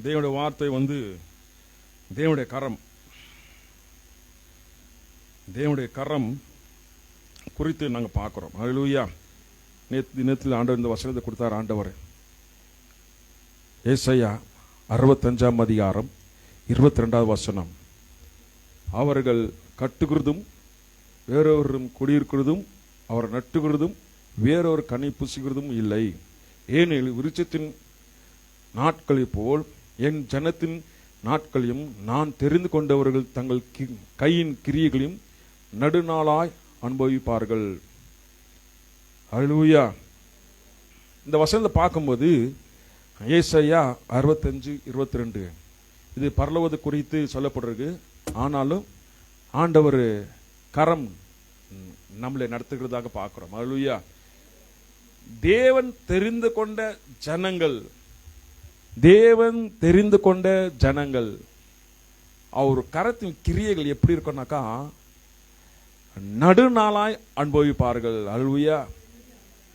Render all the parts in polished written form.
தேவனுடைய வார்த்தை தேவனுடைய கரம். தேவனுடைய கரம் குறித்து நாங்கள் பார்க்குறோம். ஹல்லேலூயா. நேற்று ஆண்டவர் இந்த வசனத்தை கொடுத்தார். ஆண்டவர் ஏசாயா 65 அதிகாரம் 22வது வசனம். அவர்கள் கட்டுகிறதும் வேறொரும் குடியிருக்கிறதும் அவர் நட்டுகிறதும் வேறொரு கனி புசிக்கிறதும் இல்லை. ஏனெனில் விருட்சத்தின் நாட்களைப் போல் என் ஜனத்தின் நாட்களையும் நான் தெரிந்து கொண்டவர்கள் தங்கள் கையின் கிரியைகளையும் நடுநாளாய் அனுபவிப்பார்கள். ஹல்லேலூயா. இந்த வசனத்தை பார்க்கும்போது ஏசாயா 65:22 இது பரலோகத்தை குறித்து சொல்லப்படுறது. ஆனாலும் ஆண்டவர் கரம் நம்மளை நடத்துகிறதாக பார்க்கிறோம். ஹல்லேலூயா. தேவன் தெரிந்து கொண்ட ஜனங்கள், தேவன் தெரிந்து கொண்ட ஜனங்கள் அவர் கரத்தின் கிரியைகள் எப்படி இருக்கும்னாக்கா நடுநாளாய் அனுபவிப்பார்கள். ஹல்லேலூயா.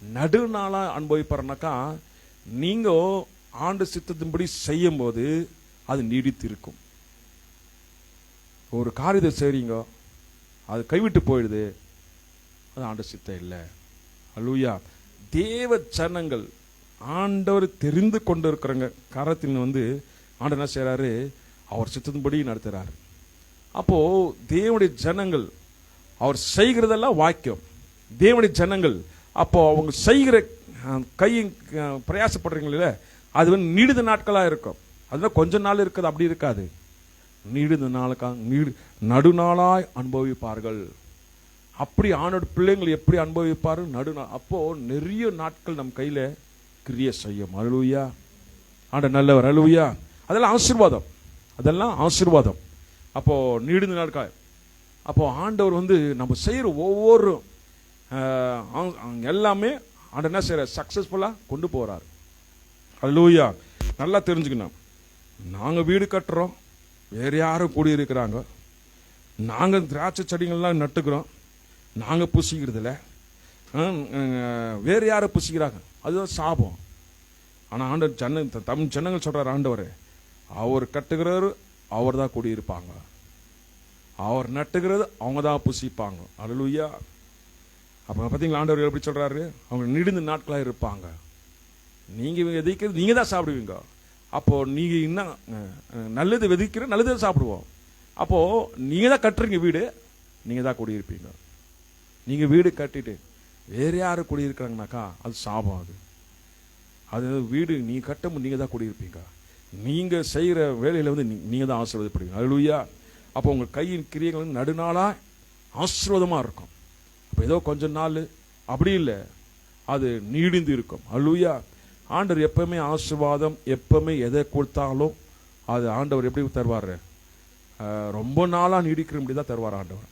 நடுநாளாய் அனுபவிப்பார்னாக்கா நீங்க ஆண்டு சித்தத்தின்படி செய்யும் போது அது நீடித்து இருக்கும். ஒரு காரியத்தை செய்றீங்க, அது கைவிட்டு போயிடுது, அது ஆண்டு சித்தம் இல்லை. ஹல்லேலூயா. தேவ ஜனங்கள் ஆண்டவர் தெரிந்து கொண்டு இருக்கிறவங்க கரத்தின் ஆண்டவர் என்ன செய்யறாரு, அவர் சித்தத்தின்படி நடத்துறாரு. அப்போ தேவனுடைய ஜனங்கள் அவர் செய்கிறதெல்லாம் வாக்கியம். தேவனுடைய ஜனங்கள் அப்போ அவங்க செய்கிற கையின் பிரயாசப்படுறீங்களே அது நீடித நாட்களாக இருக்கும். அதுதான் கொஞ்ச நாள் இருக்குது, அப்படி இருக்காது. நீடித நாளுக்காக நடுநாளாய் அனுபவிப்பார்கள். அப்படி ஆணோட பிள்ளைங்கள் எப்படி அனுபவிப்பாரு நடுநாள். அப்போ நிறைய நாட்கள் நம் கையில கிரிய செய்யும். ஹல்லேலூயா. ஆண்டவர் நல்லவர். ஹல்லேலூயா. அதெல்லாம் ஆசீர்வாதம், அதெல்லாம் ஆசீர்வாதம். அப்போ நீடித நாட்கள். அப்போ ஆண்டவர் நம்ம செய்யற ஒவ்வொரு எல்லாமே ஆண்டவர் என்ன செய்யற சக்சஸ்ஃபுல்லா கொண்டு போறாரு. ஹல்லேலூயா. நல்லா தெரிஞ்சுக்கணும். நாங்க வீடு கட்டுறோம், வேற யாரும் குடியிருக்கிறாங்க. நாங்க திராட்சை செடிகள்லாம் நட்டுக்கிறோம், நாங்க புசிக்கிறது இல்லை, வேற யாரும் புசிக்கிறாங்க, அதுதான் சாபம். ஆனா ஆண்டவர் தம் ஜனங்கள் சொல்றாரு, ஆண்டவர் அவர் கட்டுகிறாரு, அவர் தான் குடியிருப்பாங்க, அவர் நட்டுகிறது அவங்க தான் புசிப்பாங்க. ஹல்லேலூயா. அப்ப பாத்தீங்களா ஆண்டவர் எப்படி சொல்றாரு, அவங்க நீடிந்த நாட்களாக இருப்பாங்க. நீங்க விதைக்கிறது நீங்க தான் சாப்பிடுவீங்க. அப்போ நீங்க இன்னும் நல்லது விதைக்கிற நல்லது சாப்பிடுவோம். அப்போ நீங்க தான் கட்டுறீங்க வீடு, நீங்க தான் குடியிருப்பீங்க. நீங்க வீடு கட்டிட்டு வேற யாரும் குடியிருக்கிறாங்கனாக்கா அது சாபம். அது வீடு நீங்க கட்டும் நீங்க தான் குடியிருப்பீங்க. நீங்க செய்யற வேலையில நீங்க தான் ஆசீர்வாதப்படுவீங்க. ஹல்லேலூயா. அப்போ உங்க கையின் கிரியைகள் நடுநாளா ஆசீர்வாதமா இருக்கும். அப்போ ஏதோ கொஞ்ச நாள் அப்படி இல்லை, அது நீடிந்து இருக்கும். ஹல்லேலூயா. ஆண்டவர் எப்பவுமே ஆசீர்வாதம், எப்பவுமே எதை கொடுத்தாலும் அது ஆண்டவர் எப்படி தருவார், ரொம்ப நாளா நீடிக்கிற முடியும் தான் தருவார் ஆண்டவர்.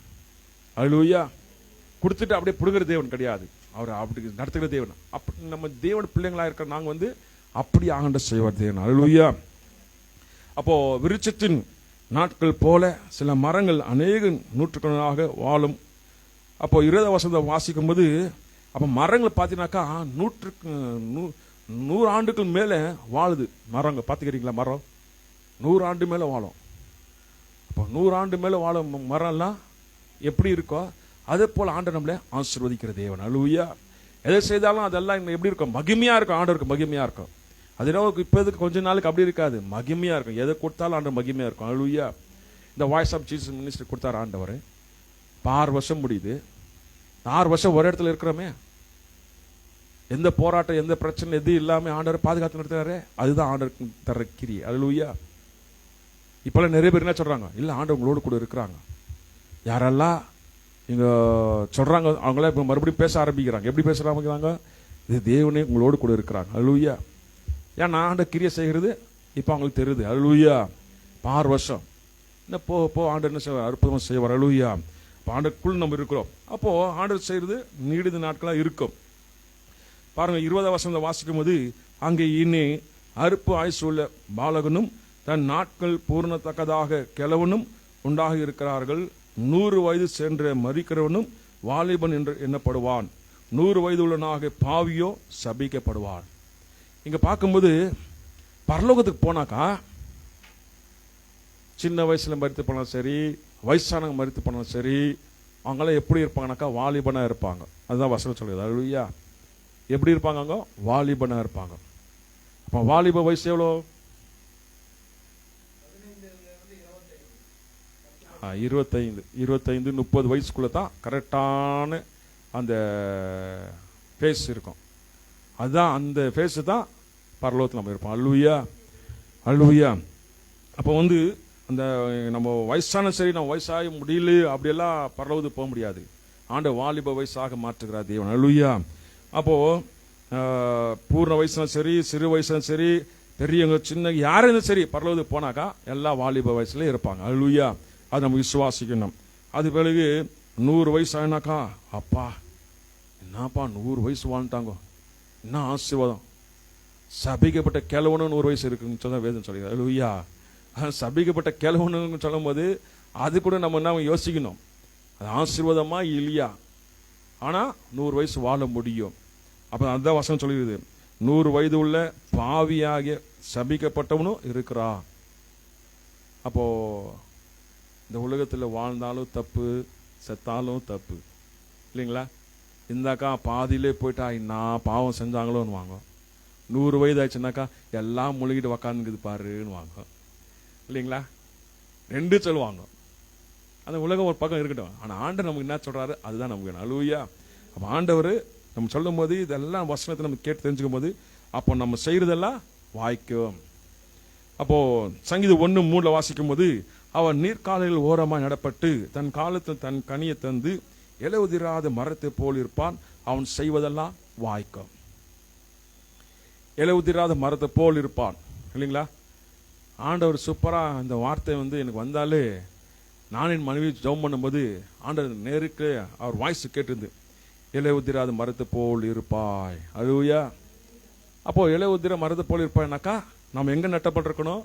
ஹல்லேலூயா. கொடுத்துட்டு அப்படியே புடுகிற தேவன் கிடையாது, அவர் அப்படி நடத்துகிற தேவன். அப்படி நம்ம தேவன் பிள்ளைங்களா இருக்கிற நாங்க அப்படி ஆண்டவர் செய்வார் தேவன். ஹல்லேலூயா. அப்போ விருட்சத்தின் நாட்கள் போல சில மரங்கள் அநேக நூற்றுக்கணக்காக வாழும். அப்போ 20 வசனத்தை வாசிக்கும் போது அப்ப மரங்கள் பார்த்தீங்கன்னாக்கா 100 ஆண்டுகள் மேல வாழுது மரங்கள். பார்த்துக்கிறீங்களா? மரம் 100 ஆண்டு மேல வாழும். அப்போ 100 ஆண்டு மேல வாழும் மரம்லாம் எப்படி இருக்கோ அதே போல ஆண்டவர் நம்மளை ஆசீர்வதிக்கிற தேவன். ஹல்லேலூயா. எதை செய்தாலும் அதெல்லாம் எப்படி இருக்கும், மகிமையா இருக்கும். ஆண்டவருக்கு மகிமையா இருக்கும். அது இப்போதுக்கு கொஞ்ச நாளுக்கு அப்படி இருக்காது, மகிமையா இருக்கும். எதை கொடுத்தாலும் ஆண்டவர் மகிமையா இருக்கும். ஹல்லேலூயா. இந்த வாய்ஸ் ஆஃப் ஜீசஸ் மினிஸ்ட்ரி கொடுத்தாரு ஆண்டவர். 6 வருஷம் முடியுது. 6 வருஷம் ஒரு இடத்துல இருக்கிறோமே, எந்த போராட்டம் எந்த பிரச்சனை எது இல்லாம ஆண்டவர் பாதுகாத்து நடத்துறாரு. அதுதான் ஆண்டவருக்கு தர கிரியை. ஹல்லேலூயா. இப்பெல்லாம் நிறைய பேர் என்ன சொல்றாங்க, இல்ல ஆண்டவர் உங்களோடு கூட இருக்கிறாங்க. யாரெல்லாம் இங்க சொல்றாங்க அவங்கள இப்ப மறுபடியும் பேச ஆரம்பிக்கிறாங்க. எப்படி பேச ஆரம்பிக்கிறாங்க, இது தேவனே உங்களோடு கூட இருக்கிறாங்க. ஹல்லேலூயா. ஏன் ஆண்டவர் கிரியை செய்கிறது இப்ப அவங்களுக்கு தெரியுது. ஹல்லேலூயா. 6 வருஷம் என்ன போ ஆண்டவர் என்ன செய்வார், அற்புதமா செய்வார். ஹல்லேலூயா. ஆண்டவருக்குள் நம்ம இருக்கிறோம். அப்போ ஆண்டவர் செய்யறது நீடித நாட்களா இருக்கும். பாருங்க 20 வசனத்தை வாசிக்கும் போது, அங்கே இனி அறுப்பு ஆயுசு உள்ள பாலகனும் தன் நாட்கள் பூர்ணத்தக்கதாக கிழவனும் உண்டாக இருக்கிறார்கள். 100 வயது சென்ற மரிக்கிறவனும் வாலிபன் என்று எண்ணப்படுவான். 100 வயது உள்ளனாக பாவியோ சபிக்கப்படுவான். இங்க பார்க்கும்போது பரலோகத்துக்கு போனாக்கா சின்ன வயசுல மரித்து போனாலும் சரி, வயசானவங்க மரித்து போனாலும் சரி, அவங்களாம் எப்படி இருப்பாங்கனாக்கா வாலிபனா இருப்பாங்க. அதுதான் வசனம் சொல்லுது. அல்லேலூயா. எப்படி இருப்பாங்க? அவங்க வாலிபனா இருப்பாங்க. அப்ப வாலிப வயசு எவ்வளோ? 25 30 வயசுக்குள்ள தான் கரெக்டான அந்த ஃபேஸ் இருக்கும். அதுதான் அந்த ஃபேஸ் தான் பரலோகத்தில் நம்ம இருப்போம். அல்லேலூயா, அல்லேலூயா. அப்போ வந்து அந்த நம்ம வயசான சரி, நம்ம வயசாக முடியல அப்படியெல்லாம் பரலோகத்துக்கு போக முடியாது. ஆண்ட வாலிப வயசாக மாற்றுகிறார் தேவன். அல்லேலூயா. அப்போ பூர்ண வயசுனா சரி, சிறு வயசுனா சரி, பெரியவங்க சின்ன யாரும் சரி, பரலோகத்துக்கு போனாக்கா எல்லா வாலிப வயசுல இருப்பாங்க. அல்லேலூயா. அது நம்ம விசுவாசிக்கணும். அது பிறகு 100 வயசு ஆனாக்கா, அப்பா என்னப்பா 100 வயசு வாழ்ந்துட்டாங்க, என்ன ஆசீர்வாதம். சபிக்கப்பட்ட கிழவனு 100 வயசு இருக்குன்னு சொன்னா வேதம் சொல்லுங்க. அல்லேலூயா. சபிக்கப்பட்ட கிழவனு சொல்லும் போது அது கூட நம்ம என்ன யோசிக்கணும், அது ஆசீர்வாதமா இல்லையா? ஆனா 100 வயசு வாழ முடியும். அப்ப அந்த வசனம் சொல்லிடுது, 100 வயது உள்ள பாவியாகிய சபிக்கப்பட்டவனும் இருக்கிறா. அப்போ இந்த உலகத்தில் வாழ்ந்தாலும் தப்பு, செத்தாலும் தப்பு இல்லைங்களா? இந்தாக்கா பாதியிலே போயிட்டா நான் பாவம் செஞ்சாங்களோன்னு வாங்க. 100 வயது ஆயிடுச்சுனாக்கா எல்லாம் முழுகிட்டு உக்காந்துக்குது பாருன்னு வாங்க இல்லைங்களா? 2 சொல்லுவாங்க. அந்த உலகம் ஒரு பக்கம் இருக்கட்டும், ஆனால் ஆண்டவர் நமக்கு என்ன சொல்றாரு அதுதான் நமக்கு வேணும். அல்லேலூயா. அப்போ ஆண்டவர் நம்ம சொல்லும் போது இதெல்லாம் வசனத்தை நம்ம கேட்டு தெரிஞ்சுக்கும் போது அப்போ நம்ம செய்யறதெல்லாம் வாய்க்கும். அப்போ சங்கீதம் 1:3 வாசிக்கும் போது, அவன் நீர்க்காலையில் ஓரமாய் நடப்பட்டு தன் காலத்தில் தன் கனியை தந்து இலையுதிராத மரத்தை போல் இருப்பான், அவன் செய்வதெல்லாம் வாய்க்கும். இலையுதிராத மரத்தை போல் இருப்பான் இல்லைங்களா? ஆண்டவர் சூப்பரா அந்த வார்த்தை எனக்கு வந்தாலே, நான் என் மனைவி ஜெபம் பண்ணும்போது ஆண்டவர் நேருக்கு அவர் வாய்ஸ் கேட்டிருந்து, இலையுதிராத மரத்தை போல் இருப்பாய். அல்லேலூயா. அப்போ இலையுதிர மரத்தை போல் இருப்பாய்னாக்கா நம்ம எங்க நட்டப்பட்டிருக்கணும்?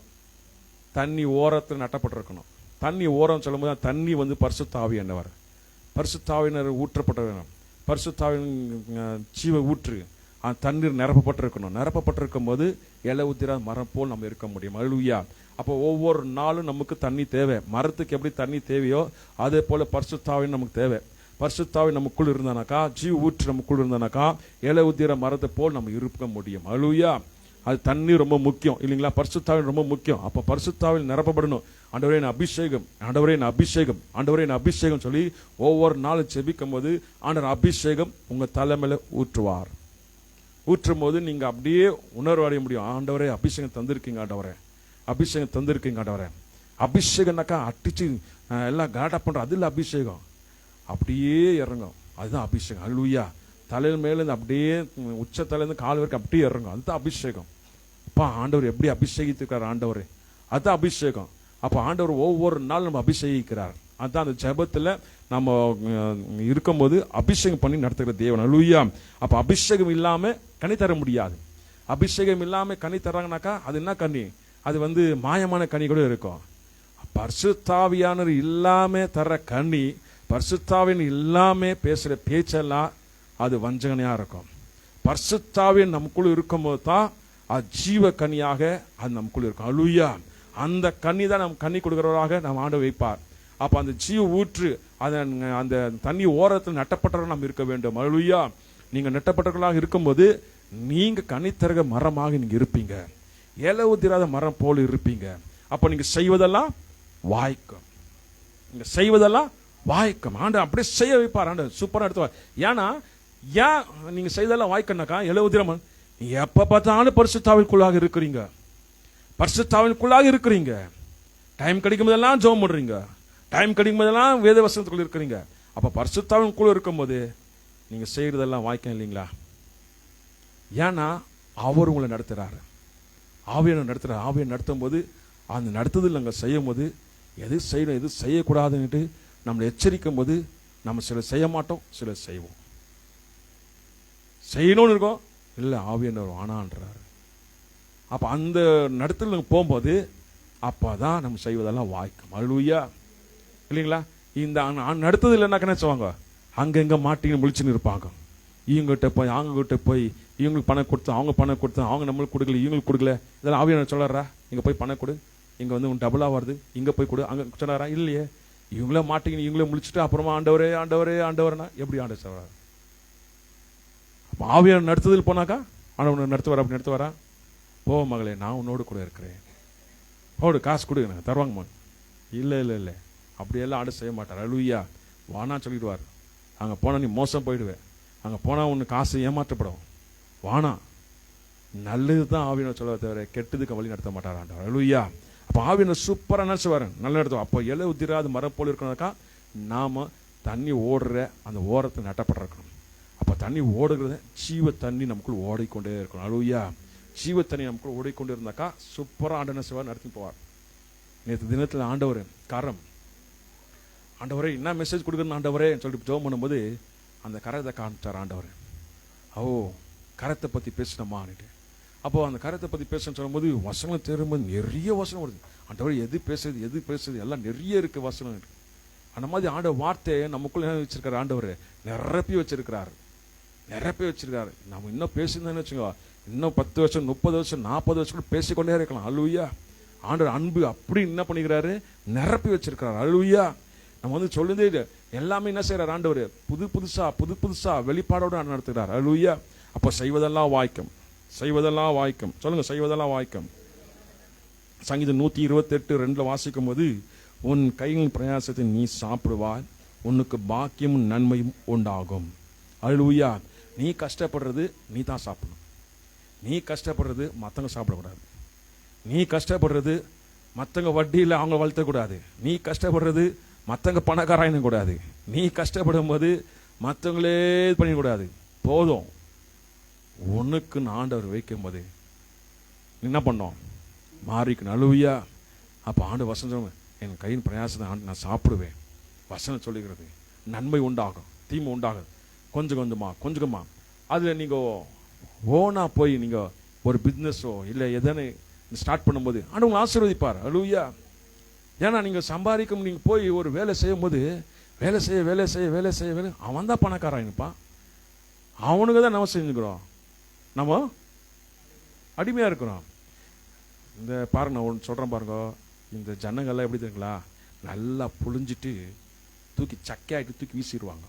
தண்ணி ஓரத்தில் நட்டப்பட்டிருக்கணும். தண்ணி ஓரம் சொல்லும் போது தண்ணி பரிசுத்த ஆவியானவர், பரிசுத்த ஆவியானவர் ஊற்றப்பட்ட பரிசுத்த ஆவியின் ஜீவ ஊற்று அந்த தண்ணீர் நிரப்பப்பட்டிருக்கணும். நிரப்பப்பட்டிருக்கும் போது இலையுதிராத மரம் போல் நம்ம இருக்க முடியும். அல்லேலூயா. அப்போ ஒவ்வொரு நாளும் நமக்கு தண்ணி தேவை. மரத்துக்கு எப்படி தண்ணி தேவையோ அதே போல பரிசுத்த ஆவியும் நமக்கு தேவை. பரிசுத்த ஆவி நமக்குள் இருந்தானாக்கா, ஜீவ ஊற்று நமக்குள் இருந்தானாக்கா, இலையுதிர மரத்தை போல் நம்ம இருக்க முடியும். அல்லேலூயா. அது தண்ணி ரொம்ப முக்கியம் இல்லைங்களா? பரிசுத்த ஆவி ரொம்ப முக்கியம். அப்ப பரிசுத்த ஆவியில் நிரப்பப்படணும். ஆண்டவரே என் அபிஷேகம், ஆண்டவரே என் அபிஷேகம், ஆண்டவரே என் அபிஷேகம் சொல்லி ஒவ்வொரு நாளும் ஜெபிக்கும் போது ஆண்டவர் அபிஷேகம் உங்க தலைமையில ஊற்றுவார். ஊற்றும் போது நீங்க அப்படியே உணர்வு அடைய முடியும். ஆண்டவரே அபிஷேகம் தந்திருக்கீங்க, ஆண்டவரே அபிஷேகம் தந்திருக்கீங்க, ஆண்டவரே. அபிஷேகம்னாக்கா அட்டிச்சு எல்லாம் கலாட்டா பண்ற அது இல்லை, அபிஷேகம் அப்படியே இறங்கும், அதுதான் அபிஷேகம். அல்லேலூயா. தலையில் மேல அப்படியே உச்ச தலையிலிருந்து கால் வரைக்கும் அப்படியே இறங்கும், அதுதான் அபிஷேகம். அப்பா ஆண்டவர் எப்படி அபிஷேகித்திருக்கார் ஆண்டவர், அதுதான் அபிஷேகம். அப்ப ஆண்டவர் ஒவ்வொரு நாள் நம்ம அபிஷேகிக்கிறார். அதுதான் அந்த ஜெபத்துல நம்ம இருக்கும்போது அபிஷேகம் பண்ணி நடத்துகிற தேவன். அல்லேலூயா. அப்ப அபிஷேகம் இல்லாம கனி தர முடியாது. அபிஷேகம் இல்லாம கனி தராங்கனாக்கா அது என்ன கனி? அது மாயமான கனி கூட இருக்கும். பரிசுத்த ஆவியானவர் இல்லாம தர கனி, பரிசுத்த ஆவியானவர் இல்லாம பேசுற பேச்செல்லாம் அது வஞ்சகனையா இருக்கும். பரிசுத்த ஆவியானவர் நமக்குள்ள இருக்கும்போது தான் அது ஜீவ கனியாக அது நமக்குள்ள இருக்கும். அல்லேலூயா. அந்த கனி தான் நம்ம கனி கொடுக்கிறவராக நம்ம ஆண்டவர் வைப்பார். அப்ப அந்த ஜீவ ஊற்று அந்த தண்ணி ஓரத்தில் நட்டப்பட்டவர்கள் நாம் இருக்க வேண்டும். அல்லேலூயா. நீங்க நட்டப்பட்டவர்களாக இருக்கும்போது நீங்க கனித்தரக மரமாக நீங்க இருப்பீங்க, இலையுதிராத மரம் போல இருப்பீங்க. அப்ப நீங்க செய்வதெல்லாம் வாய்க்கும், நீங்க செய்வதெல்லாம் வாய்க்கும். ஆண்டவர் அப்படியே செய்ய வைப்பார். ஆண்டவர் சூப்பரா எடுத்துவார். ஏன்னா ஏன் நீங்க செய்தெல்லாம் வாய்க்கனாக்கா, இலையுதிராம எப்ப பார்த்தாலும் பரிசுத்தாவிற்குள்ளாக இருக்கிறீங்க, பரிசுத்தாவிற்குள்ளாக இருக்கிறீங்க. டைம் கிடைக்கும் போதெல்லாம் ஜெபம் பண்றீங்க, டைம் கிடைக்கும் போதெல்லாம் வேத வசனத்துக்குள்ள இருக்கிறீங்க. அப்ப பரிசுத்தாவிற்குள்ள இருக்கும்போது நீங்க செய்யறதெல்லாம் வாய்க்கும் இல்லைங்களா? ஏன்னா அவர் உங்களை நடத்துறாரு, ஆவியான நடத்துறாரு. ஆவியை நடத்தும் போது அந்த நடத்துதல் நாங்கள் செய்யும் போது எது செய்யணும் எது செய்யக்கூடாதுன்னுட்டு நம்மளை எச்சரிக்கும் போது நம்ம சில செய்ய மாட்டோம், சில செய்வோம். செய்யணும்னு இருக்கோம், இல்லை ஆவியானவர் ஆனான்றாரு. அப்ப அந்த நடத்தல் போகும்போது அப்பதான் நம்ம செய்வதெல்லாம் வாய்க்கும். அல்லேலூயா. இல்லைங்களா? இந்த நடத்தது இல்லைன்னாக்கா சொல்லுவாங்க, அங்கங்க மாட்டின்னு முழிச்சுன்னு இருப்பாங்க. இவங்ககிட்ட போய் அவங்ககிட்ட போய் இவங்களுக்கு பணம் கொடுத்து அவங்க பணம் கொடுத்து அவங்க நம்மளுக்கு கொடுக்கல, இவங்களுக்கு கொடுக்கல. இதெல்லாம் ஆவியானவர் சொல்றாரா? இங்க போய் பணம் கொடு, இங்கே வந்து உன் டபுளாக வருது, இங்கே போய் கொடு அங்கே சொன்னாரா? இல்லையே. இவங்களே மாட்டிக்கின்னு இவங்களே முடிச்சுட்டு அப்புறமா ஆண்டவரே ஆண்டவரே ஆண்டவர்னா எப்படி ஆண்டவர் சொல்றாரு? ஆவியார் நடத்துதல் போனாக்கா ஆண்டவர் நடத்துவார். அப்படி நடத்துவாரா? போ மகளே, நான் உன்னோடு கூட இருக்கிறேன், போடு, காசு கொடுங்க தருவாங்கம்மா. இல்லை இல்லை இல்லை, அப்படியெல்லாம் ஆண்டு செய்ய மாட்டார். அல்லேலூயா. வானா சொல்லிடுவார். அங்கே போனால் நீ மோசம் போயிடுவேன், அங்கே போனால் உனக்கு காசு ஏமாற்றப்படும், வானா. நல்லது தான் ஆவியனை சொல்ல தவிர கெட்டதுக்கு வழி நடத்த மாட்டார் ஆண்டவர். அல்லேலூயா. அப்போ ஆவியனை சூப்பராக நினச்சுவார், நல்லா நடத்துவார். அப்போ இலை உதிராது மரம் போல் இருக்கணும்னாக்கா நாம் தண்ணி ஓடுற அந்த ஓரத்தை நட்டப்பட்டிருக்கணும். அப்போ தண்ணி ஓடுகிறத ஜீவ தண்ணி நமக்குள் ஓடிக்கொண்டே இருக்கணும். அல்லேலூயா. ஜீவ தண்ணி நமக்குள் ஓடிக்கொண்டே இருந்தாக்கா சூப்பராக ஆண்டவனை செய்வார், நடத்தி போவார். நேற்று தினத்தில் ஆண்டவர் கரம், ஆண்டவரே என்ன மெசேஜ் கொடுக்குறேன்னு ஆண்டவரே சொல்லிட்டு ஜெபம் பண்ணும்போது அந்த கரத்தை காமிச்சார் ஆண்டவர். கரத்தை பற்றி பேசினமான்னுட்டு. அப்போது அந்த கரத்தை பற்றி பேசுன்னு சொல்லும்போது வசனம் தேரும்போது நிறைய வசனம் வருது. ஆண்டவர் எது பேசுறது எல்லாம் நிறைய இருக்குது வசனம். அந்த மாதிரி ஆண்டவர் வார்த்தையை நமக்குள்ள என்ன வச்சிருக்காரு? ஆண்டவர் நிரப்பி வச்சிருக்கிறாரு. நம்ம இன்னும் பேசியிருந்தோன்னு வச்சுக்கோ, இன்னும் 10 வருஷம் 30 வருஷம் 40 வருஷம் கூட பேசிக்கொண்டே இருக்கலாம். அல்லேலூயா. ஆண்டவர் அன்பு அப்படி என்ன பண்ணிக்கிறாரு? நிரப்பி வச்சிருக்கிறார். அல்லேலூயா. நம்ம வந்து சொல்லுதே எல்லாமே என்ன செய்யறாரு? ஆண்டவர் புது புதுசா வெளிப்பாடோடு நடத்துகிறார். அல்லேலூயா. அப்போ செய்வதெல்லாம் வாய்க்கும், சொல்லுங்க, செய்வதெல்லாம் வாய்க்கும். சங்கீதம் 128:2 வாசிக்கும் போது, உன் கையின் பிரயாசத்தை நீ சாப்பிடுவாய், உனக்கு பாக்கியமும் நன்மையும் உண்டாகும். அல்லேலூயா. நீ கஷ்டப்படுறது நீ தான் சாப்பிடணும். நீ கஷ்டப்படுறது மற்றவங்க சாப்பிடக்கூடாது. நீ கஷ்டப்படுறது மற்றவங்க வட்டியில் அவங்க வளர்த்தக்கூடாது. நீ கஷ்டப்படுறது மற்றவங்க பணக்காராயின கூடாது. நீ கஷ்டப்படும் போது மற்றவங்களே பண்ணிக்கூடாது. போதும், உனக்கு ஆண்டவர் வைக்கும் போது என்ன பண்ணோம்? மாறிக்கணும். அல்லேலூயா. அப்போ ஆண்டு வசனம், என் கையின் பிரயாசத்தை ஆண்டு நான் சாப்பிடுவேன். வசனம் சொல்லுகிறது நன்மை உண்டாகும், தீமை உண்டாகும். கொஞ்சம் கொஞ்சமா அதில் நீங்கள் ஓனாக போய் நீங்கள் ஒரு பிஸ்னஸோ இல்லை எதனை ஸ்டார்ட் பண்ணும்போது ஆண்டு உங்களை ஆசீர்வதிப்பார். அல்லேலூயா. ஏன்னா நீங்கள் சம்பாதிக்கும், நீங்கள் போய் ஒரு வேலை செய்யும் போது வேலை செய்ய அவன் தான் பணக்காரன்ப்பான். அவனுக்கு தான் நம்ம செஞ்சுக்கிறோம், நம்ம அடிமையாக இருக்கிறோம். இந்த பாருங்க, நான் ஒன்று சொல்கிறேன் பாருங்க, இந்த ஜனங்கள்லாம் எப்படி தெரியுங்களா? நல்லா புழிஞ்சிட்டு தூக்கி சக்கையாகிட்டு தூக்கி வீசிடுவாங்க.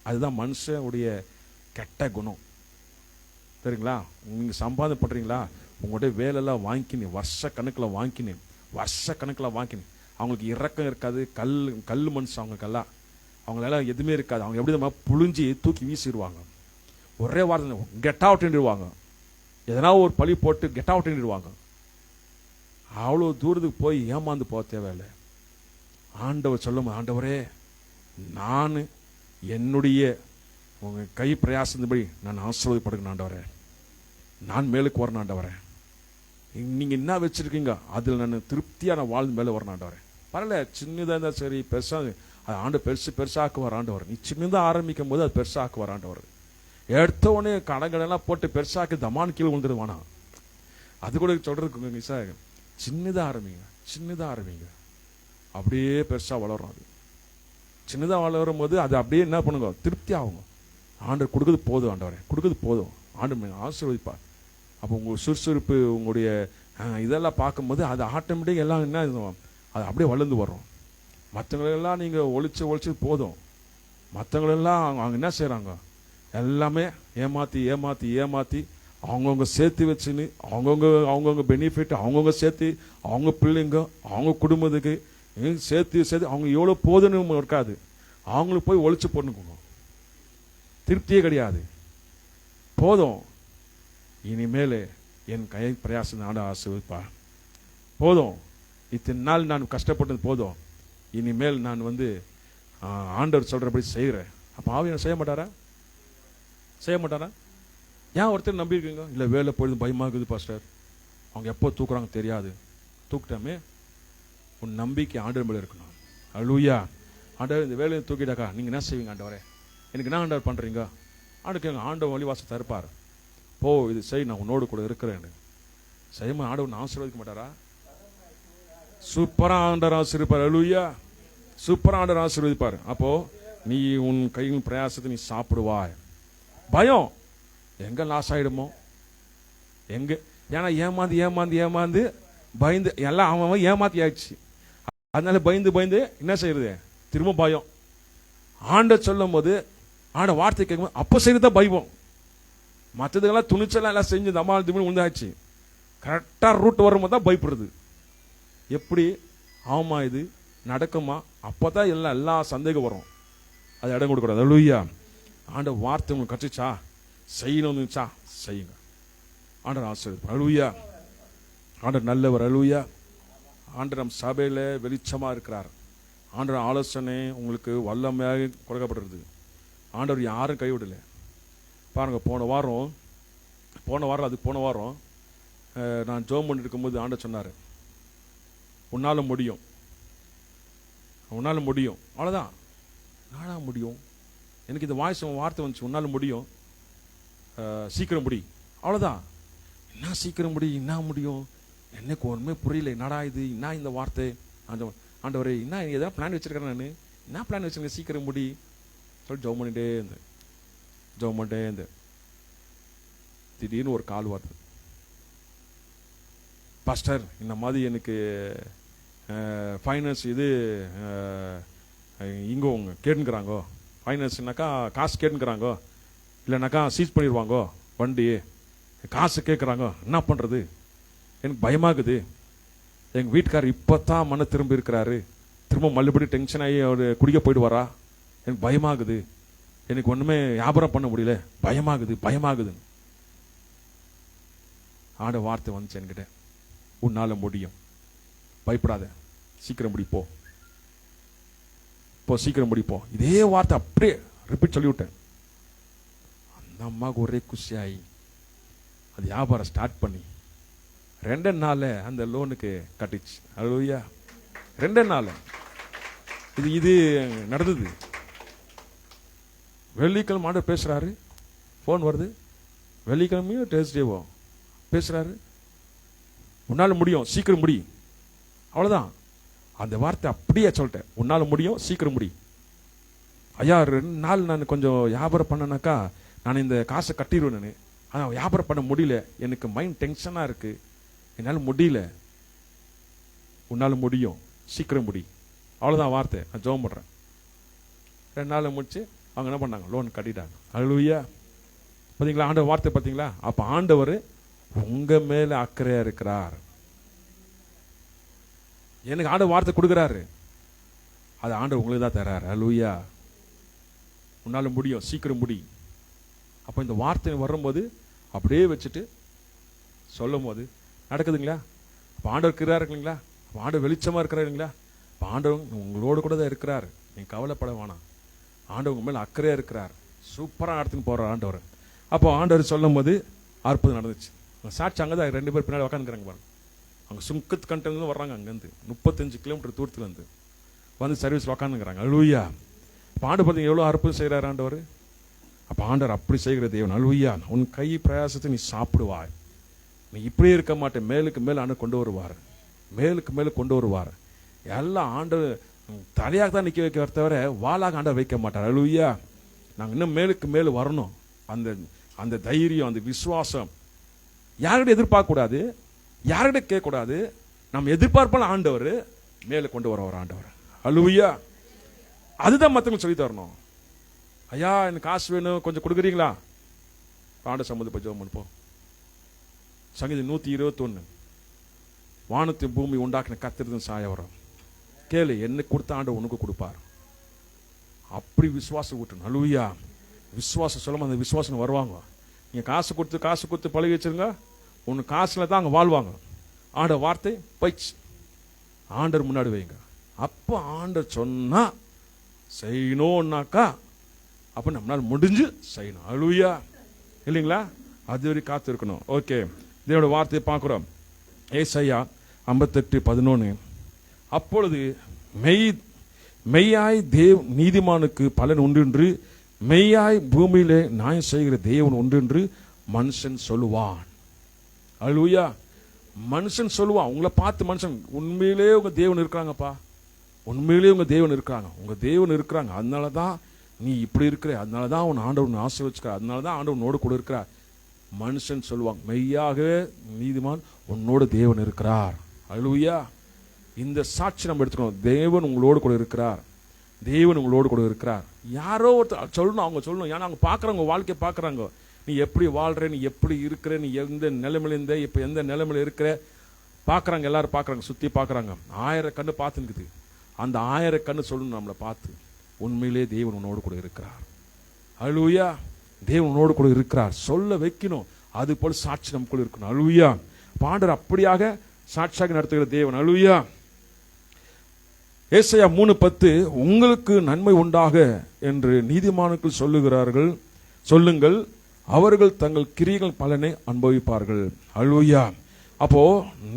அதுதான் மனுஷனுடைய கெட்ட குணம், சரிங்களா? நீங்கள் சம்பாதம் பண்ணுறீங்களா, உங்களுடைய வேலையெல்லாம் வாங்கிக்கினேன், வருஷ கணக்கில் வாங்கிக்கினேன். அவங்களுக்கு இறக்கம் இருக்காது, கல் மனுஷன் அவங்களுக்கெல்லாம், அவங்களெல்லாம் எதுவுமே இருக்காது. அவங்க எப்படி தான் புழிஞ்சி தூக்கி வீசிடுவாங்க. ஒரே வார்த்தை கெட் அவுட்ன்னுடுவாங்க. எதனா ஒரு பழி போட்டு கெட் அவுட்ன்னுடுவாங்க. அவ்வளோ தூரத்துக்கு போய் ஏமாந்து போக தேவையில்லை. ஆண்டவர் சொல்லும், ஆண்டவரே நான் என்னுடைய உங்கள் கை பிரயாசந்தபடி நான் ஆசீர்வதிப்படுகிறேன் ஆண்டவரே, நான் மேலுக்கு வரணும் ஆண்டவரே. நீங்கள் என்ன வச்சுருக்கீங்க அதில் நான் திருப்தியாக நான் வாழ்ந்து மேலே வரணும் ஆண்டவரே. பரவாயில்ல, சின்னதாக இருந்தால் சரி, பெருசாக அது ஆண்டு பெருசாக்குவார் ஆண்டவர். நீ சின்னதாக ஆரம்பிக்கும் போது அது பெருசாக்குவார் ஆண்டவர். எடுத்த உடனே கடங்கடெல்லாம் போட்டு பெருசாக்கி தமான் கீழே விழுந்துடுவானா? அது கூட சொல்கிறதுக்கு சார், சின்னதாக ஆரம்பிங்க, அப்படியே பெருசாக வளரும். அது சின்னதாக வளரும் போது அது அப்படியே என்ன பண்ணுங்க, திருப்தி ஆகுங்க. ஆண்டவர் கொடுக்குறது போதும், ஆண்டவரே கொடுக்குறது போதும், ஆண்டவர் ஆசீர்வதிப்பார். அப்போ உங்கள் சுறுசுறுப்பு, உங்களுடைய இதெல்லாம் பார்க்கும்போது அது ஆட்டோமேட்டிக் எல்லாம் என்ன அது அப்படியே வளர்ந்து வரும். மற்றவங்களெல்லாம் நீங்கள் ஒழிச்சு போதும். மற்றவங்களெல்லாம் அவங்க என்ன செய்கிறாங்க, எல்லாமே ஏமாற்றி அவங்கவுங்க சேர்த்து வச்சுன்னு அவங்கவுங்க பெனிஃபிட் அவங்கவுங்க சேர்த்து அவங்க பிள்ளைங்க அவங்க குடும்பத்துக்கு சேர்த்து அவங்க எவ்வளோ போதுன்னு இருக்காது. அவங்களுக்கு போய் ஒழிச்சு போடணுங்க, திருப்தியே கிடையாது. போதும், இனிமேல் என் கை பிரயாசம் ஆண்ட ஆசீர்வதிப்பா. போதும், இத்தனை நாள் நான் கஷ்டப்பட்டது போதும், இனிமேல் நான் ஆண்டவர் சொல்கிறபடி செய்கிறேன். அப்போ ஆவியானவர் செய்ய மாட்டாரா? ஏன் ஒருத்தர் நம்பியிருக்கீங்க? இல்லை வேலை போயிடுது பயமாகுது பாஸ்டர், அவங்க எப்போ தூக்குறாங்க தெரியாது. தூக்கிட்டாமே, உன் நம்பிக்கை ஆண்டவர் மேலே இருக்கணும். அல்லேலூயா. ஆண்டவர் இந்த வேலையை தூக்கிட்டாக்கா நீங்கள் என்ன செய்வீங்க? ஆண்டவரே எனக்கு என்ன ஆண்டவர் பண்ணுறீங்க? ஆண்டுக்கு ஆண்டவர் வழிவாசத்தை தருப்பார். போ, இது செய், நான் உன்னோடு கூட இருக்கிறேன். செய்யுமா ஆண்டவர் ஆசீர்வதிக்க மாட்டாரா? சூப்பராக ஆண்டவர் ஆசீர்வதிப்பார். அல்லேலூயா. சூப்பராக ஆண்டவர் ஆசீர்வதிப்பார். அப்போ நீ உன் கையின் பிரயாசத்தை நீ சாப்பிடுவாய். பயம் எங்க லாஸ் ஆயிடுமோ, எங்க? ஏன்னா ஏமாந்து பயந்து எல்லாம் அவன் ஏமாத்தி ஆயிடுச்சு. அதனால பயந்து பயந்து என்ன செய்யறது, திரும்ப பயம். ஆண்ட சொல்லும் போது ஆண்ட வார்த்தை கேட்கும்போது அப்போ செய்யறதா பயம். மற்றதுக்கெல்லாம் துணிச்சலாம் எல்லாம் செஞ்சு தமால் திமிழ் உண்டாச்சு. கரெக்டாக ரூட் வரும்போது தான் பயப்படுறது. எப்படி ஆமா இது நடக்குமா, அப்போதான் எல்லா சந்தேகம் வரும். அது இடம் கொடுக்கூடாது. அல்லேலூயா. ஆண்ட வார்த்தை உங்களுக்கு கற்றுச்சா, செய்யணும்னுச்சா செய்யுங்க. ஆண்டர் ஆசீர்வதிப்பார். அல்லேலூயா. ஆண்டர் நல்லவர். அல்லேலூயா. ஆண்டர் நம் சபையில் வெளிச்சமாக இருக்கிறார். ஆண்டர் ஆலோசனை உங்களுக்கு வல்லமையாக கொடுக்கப்படுறது. ஆண்டவர் யாரும் கைவிடலை. பாருங்க, போன வாரம் நான் ஜோம் பண்ணிட்டு இருக்கும்போது ஆண்டவர் சொன்னார், உன்னால முடியும், உன்னால முடியும். அவ்வளோதான். நானா முடியும், எனக்கு இந்த வார்த்தை வந்துச்சு, உன்னால முடியும், சீக்கிரம் முடி. அவ்வளோதான். என்ன சீக்கிரம் முடி, என்ன முடியும், எனக்கு ஒன்றுமே புரியல. என்னடா இது, என்ன இந்த வார்த்தை. ஆண்டவரே என்ன ஏதாவது பிளான் வச்சிருக்கிறேன், நான் என்ன பிளான் வச்சிருக்கேன், சீக்கிரம் முடி சொல்லி ஜோம் பண்ணிட்டே இருந்தேன். திடீர்னு ஒரு கால் வருது, பாஸ்டர் இந்த மாதிரி எனக்கு ஃபைனான்ஸ் இது இங்கே உங்க கேட்டுக்கிறாங்கோ, ஃபைனான்ஸ்னாக்கா காசு கேட்டுக்கிறாங்கோ, இல்லைனாக்கா சீஸ் பண்ணிடுவாங்கோ வண்டி, காசு கேட்குறாங்க, என்ன பண்ணுறது, எனக்கு பயமாகுது. எங்கள் வீட்டுக்காரர் இப்போ தான் மன திரும்பி இருக்கிறாரு, திரும்ப மறுபடியும் டென்ஷன் ஆகி அவர் குடிக்க போயிடுவாரா, எனக்கு பயமாகுது, எனக்கு ஒன்றுமே வியாபாரம் பண்ண முடியல, பயமாகுது. ஆண்ட வார்த்தை வந்துச்சு என்கிட்ட, உன்னால முடியும், பயப்படாத, சீக்கிரம் முடிப்போ, சீக்கிரம் முடிப்போம். இதே வார்த்தை அப்படியே ரிப்பீட் சொல்லிவிட்டேன். அந்த அம்மாவுக்கு ஒரே குஷியாகி அது வியாபாரம் ஸ்டார்ட் பண்ணி 2 நாள் அந்த லோனுக்கு கட்டிச்சு. அல்லேலூயா. 2 நாள் இது நடந்தது. வெள்ளிக்கிழமை ஆண்டவர் பேசுறாரு, ஃபோன் வருது, வெள்ளிக்கிழமையும் டேஸ்டேவோ பேசுறாரு, உன்னால முடியும், சீக்கிரம் முடி. அவ்வளவுதான். அந்த வார்த்தை அப்படியே சொல்லிட்டேன், உன்னால முடியும், சீக்கிரம் முடி. ஐயா 2 நாள் நான் கொஞ்சம் வியாபாரம் பண்ணனாக்கா நான் இந்த காசை கட்டிடுவேன். நான் ஆனால் வியாபாரம் பண்ண முடியல, எனக்கு மைண்ட் டென்ஷனாக இருக்கு, என்னால் முடியல. உன்னால முடியும், சீக்கிரம் முடி. அவ்வளோதான் வார்த்தை. நான் ஜெபம் பண்ணுறேன். 2 நாள் முடிச்சு அவங்க என்ன பண்ணாங்க, லோன் கட்டிட்டாங்க. அல்லேலூயா. பார்த்தீங்களா ஆண்டவர் வார்த்தை, பார்த்தீங்களா? அப்போ ஆண்டவர் உங்க மேல அக்கறையா இருக்கிறார். எனக்கு ஆண்டவர் வார்த்தை கொடுக்குறாரு, அது ஆண்டவர் உங்களுக்கு தான் தர்றாரு. அல்லேலூயா. உன்னால முடியும், சீக்கிரம் முடி. அப்போ இந்த வார்த்தை வரும்போது அப்படியே வச்சுட்டு சொல்லும் போது நடக்குதுங்களா? அப்போ ஆண்டவர் இருக்கிறாரு இல்லைங்களா? அப்போ ஆண்டவர் வெளிச்சமாக இருக்கிறாரு இல்லைங்களா? அப்போ ஆண்டவர் உங்களோடு கூட தான் இருக்கிறார். நீங்கள் கவலைப்பட வேணாம். ஆண்டவர் உங்க மேலே அக்கறையாக இருக்கிறார். சூப்பராக நடத்துன்னு போகிறார் ஆண்டவர். அப்போ ஆண்டவர் சொல்லும் போது அற்புதம் நடந்துச்சு. சாட்சி அங்கே தான் 2 பேர் பின்னாடி உட்காந்துக்கிறாங்க பாருங்க. அவங்க சுங்கத் கண்டென்ட்லேருந்து வர்றாங்க, அங்கேருந்து 35 கிலோமீட்டர் தூரத்துலேருந்து வந்து சர்வீஸில் உட்காந்துக்கிறாங்க. அல்லேலூயா. அப்போ ஆண்டவர் பார்த்தீங்க எவ்வளோ அற்புதம் செய்கிறார் ஆண்டவர். அப்போ ஆண்டவர் அப்படி செய்கிற தேவன். அல்லேலூயா. உன் கை பிரயாசத்தை நீ சாப்பிடுவாய், நீ இப்படியே இருக்க மாட்டேன், மேலுக்கு மேலே ஆண்டவர் கொண்டு வருவார், மேலுக்கு மேலே கொண்டு வருவார். எல்லாம் ஆண்டவர் தலையாக தான் நிற்க வைக்க தவிர வாளாக ஆண்டவர் வைக்க மாட்டார். அல்லேலூயா. நாங்கள் இன்னும் மேலுக்கு மேலே வரணும். அந்த தைரியம், அந்த விசுவாசம் யார்கிட்ட எதிர்பார்க்கக்கூடாது, யார்கிட்ட கேட்கக்கூடாது. நம்ம எதிர்பார்ப்பான ஆண்டவர் மேலே கொண்டு வரவர் ஆண்டவர். அல்லேலூயா. அதுதான் மற்றவங்களுக்கு சொல்லி தரணும். ஐயா எனக்கு காசு வேணும், கொஞ்சம் கொடுக்குறீங்களா? ஆண்டவர் சம்மந்த போய் ஜெபம் பண்ணுப்போம். சங்கீதம் 121, வானத்தை பூமி உண்டாக்கின கர்த்தரின் சாயவரம் கேளு, என்ன கொடுத்த ஆண்டவர் உனக்கு கொடுப்பார். அப்படி விசுவாசம் ஊட்டணும். அல்லேலூயா. விசுவாசம் சொல்லாம அந்த விசுவாசம் வருவாங்க. நீங்க காசு கொடுத்து பழகி வச்சிருங்க, உன் காசுல தான் அங்கே வாழ்வாங்க. ஆண்டவர் வார்த்தை போயிடுச்சு, ஆண்டவர் முன்னாடி வைங்க. அப்போ ஆண்டவர் சொன்னா செய்யணும்னாக்கா அப்போ நம்மளால் முடிஞ்சு செய்யணும். அல்லேலூயா. இல்லைங்களா? அது வரை காத்து இருக்கணும். ஓகே, இதோட வார்த்தையை பார்க்குறோம். ஏசாயா 58:11, அப்பொழுது மெய்யாய் நீதிமானுக்கு பலன் உண்டென்று, மெய்யாய் பூமியிலே நியாயம் செய்கிற தேவன் உண்டென்று மனுஷன் சொல்லுவான். அல்லேலூயா. மனுஷன் சொல்லுவான். உங்களை பார்த்து மனுஷன், உண்மையிலே உங்க தேவன் இருக்கிறாங்கப்பா, உண்மையிலே உங்க தேவன் இருக்கிறாங்க, உங்க தேவன் இருக்கிறாங்க, அதனால தான் நீ இப்படி இருக்கிற, அதனால தான் உன் ஆண்டவர் ஆசீர்வதிக்கிறார், அதனால தான் ஆண்டவர் உன்னோடு கூட இருக்கிறார். மனுஷன் சொல்லுவாங்க, மெய்யாகவே நீதிமான் உன்னோட தேவன் இருக்கிறார். அல்லேலூயா. இந்த சாட்சி நம்ம எடுத்துக்கணும். தேவன் உங்களோடு கூட இருக்கிறார், தேவன் உங்களோடு கூட இருக்கிறார். யாரோ ஒருத்தர் சொல்லணும், அவங்க சொல்லணும். ஏன்னா அவங்க பார்க்குறாங்க, வாழ்க்கையை பார்க்குறாங்க. நீ எப்படி வாழ்கிற, நீ எப்படி இருக்கிற, நீ எந்த நிலைமையில இருந்த, இப்போ எந்த நிலைமையில இருக்கிற பார்க்குறாங்க. எல்லாரும் பார்க்குறாங்க, சுற்றி பார்க்குறாங்க. 1000 கண்ணு பார்த்துருக்குது. அந்த 1000 கண்ணு சொல்லணும் நம்மளை பார்த்து, உண்மையிலே தேவன் உன்னோடு கூட இருக்கிறார். அல்லேலூயா. தேவன் உன்னோடு கூட இருக்கிறார் சொல்ல வைக்கணும். அது போல் சாட்சி நமக்குள்ள இருக்கணும். அல்லேலூயா. ஆண்டவர் அப்படியாக சாட்சியாக நடத்துகிற தேவன். அல்லேலூயா. ஏசாயா 3:10 உங்களுக்கு நன்மை உண்டாக என்று நீதிமானுக்குள் சொல்லுகிறார்கள், சொல்லுங்கள், அவர்கள் தங்கள் கிரியைகள் பலனை அனுபவிப்பார்கள். அல்லேலூயா. அப்போ